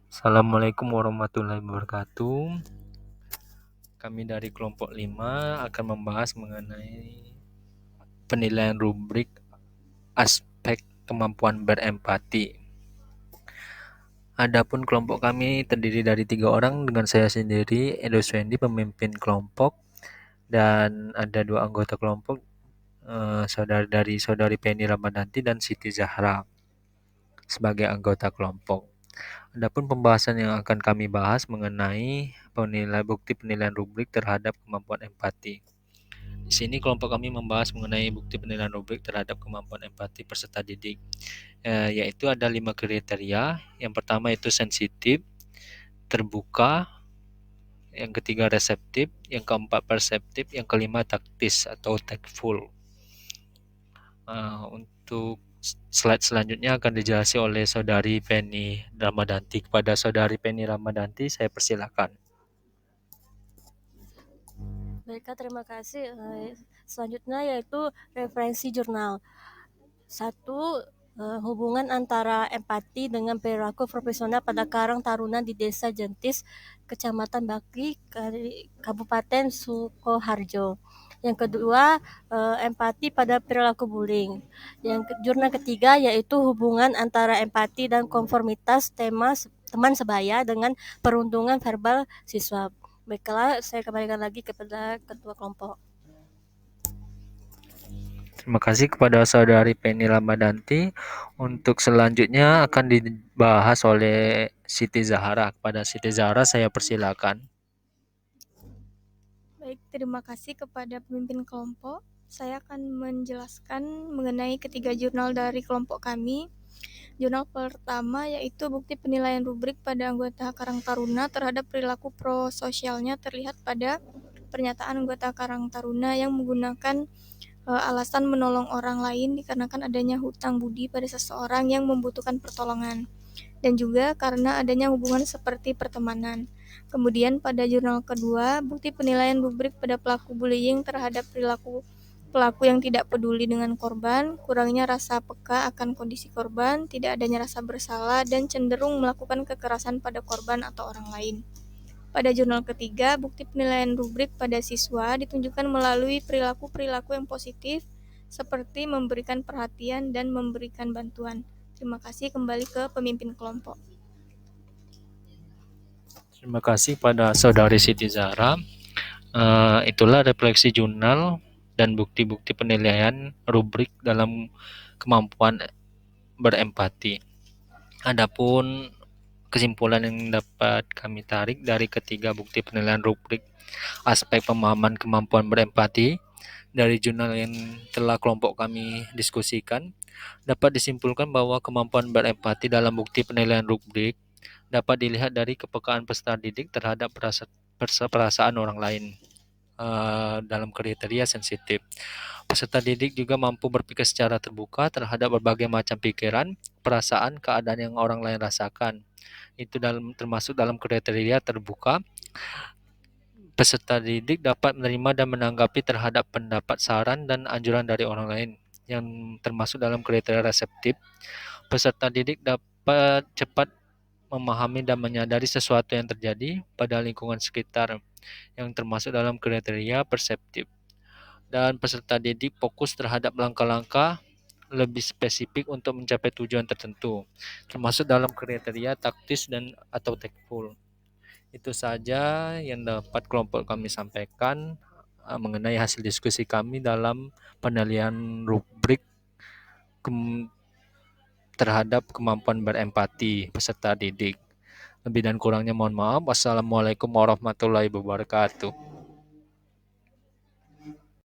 Assalamualaikum warahmatullahi wabarakatuh. Kami dari kelompok 5 akan membahas mengenai penilaian rubrik aspek kemampuan berempati. Adapun kelompok kami terdiri dari 3 orang dengan saya sendiri, Edo Swendi, pemimpin kelompok, dan ada 2 anggota kelompok, saudari Penny Ramadanti dan Siti Zahra sebagai anggota kelompok. Adapun pembahasan yang akan kami bahas mengenai bukti penilaian rubrik terhadap kemampuan empati. Di sini kelompok kami membahas mengenai bukti penilaian rubrik terhadap kemampuan empati peserta didik, yaitu ada 5 kriteria. Yang pertama itu sensitif, terbuka, yang ketiga reseptif, yang keempat perseptif, yang kelima taktis atau tactful. Untuk slide selanjutnya akan dijelaskan oleh saudari Penny Ramadanti. Kepada saudari Penny Ramadanti, saya persilakan. Baiklah, terima kasih. Selanjutnya yaitu referensi jurnal. 1. Hubungan antara empati dengan perilaku profesional pada Karang Taruna di Desa Jentis, Kecamatan Bakri, Kabupaten Sukoharjo. Yang kedua, empati pada perilaku bullying. Jurnal ketiga yaitu hubungan antara empati dan konformitas teman sebaya dengan perundungan verbal siswa. Baiklah, saya kembalikan lagi kepada ketua kelompok. Terima kasih kepada saudari Penny Ramadanti. Untuk selanjutnya akan dibahas oleh Siti Zahra. Kepada Siti Zahra saya persilakan. Baik, terima kasih kepada pemimpin kelompok. Saya akan menjelaskan mengenai ketiga jurnal dari kelompok kami. Jurnal pertama yaitu bukti penilaian rubrik pada anggota Karang Taruna terhadap perilaku prososialnya terlihat pada pernyataan anggota Karang Taruna yang menggunakan alasan menolong orang lain dikarenakan adanya hutang budi pada seseorang yang membutuhkan pertolongan, dan juga karena adanya hubungan seperti pertemanan. Kemudian pada jurnal kedua, bukti penilaian rubrik pada pelaku bullying terhadap perilaku pelaku yang tidak peduli dengan korban, kurangnya rasa peka akan kondisi korban, tidak adanya rasa bersalah, dan cenderung melakukan kekerasan pada korban atau orang lain. Pada jurnal ketiga, bukti penilaian rubrik pada siswa ditunjukkan melalui perilaku-perilaku yang positif, seperti memberikan perhatian dan memberikan bantuan. Terima kasih, kembali ke pemimpin kelompok. Terima kasih pada saudari Siti Zahra. Itulah refleksi jurnal dan bukti-bukti penilaian rubrik dalam kemampuan berempati. Adapun kesimpulan yang dapat kami tarik dari ketiga bukti penilaian rubrik aspek pemahaman kemampuan berempati dari jurnal yang telah kelompok kami diskusikan, dapat disimpulkan bahwa kemampuan berempati dalam bukti penilaian rubrik dapat dilihat dari kepekaan peserta didik terhadap perasaan orang lain dalam kriteria sensitif. Peserta didik juga mampu berpikir secara terbuka terhadap berbagai macam pikiran, perasaan, keadaan yang orang lain rasakan. Itu termasuk dalam kriteria terbuka. Peserta didik dapat menerima dan menanggapi terhadap pendapat, saran, dan anjuran dari orang lain, yang termasuk dalam kriteria reseptif. Peserta didik dapat cepat memahami dan menyadari sesuatu yang terjadi pada lingkungan sekitar, yang termasuk dalam kriteria perseptif. Dan peserta didik fokus terhadap langkah-langkah lebih spesifik untuk mencapai tujuan tertentu, termasuk dalam kriteria taktis dan atau tactful. Itu saja yang dapat kelompok kami sampaikan mengenai hasil diskusi kami dalam penilaian rubrik terhadap kemampuan berempati peserta didik. Lebih dan kurangnya mohon maaf. Wassalamualaikum warahmatullahi wabarakatuh.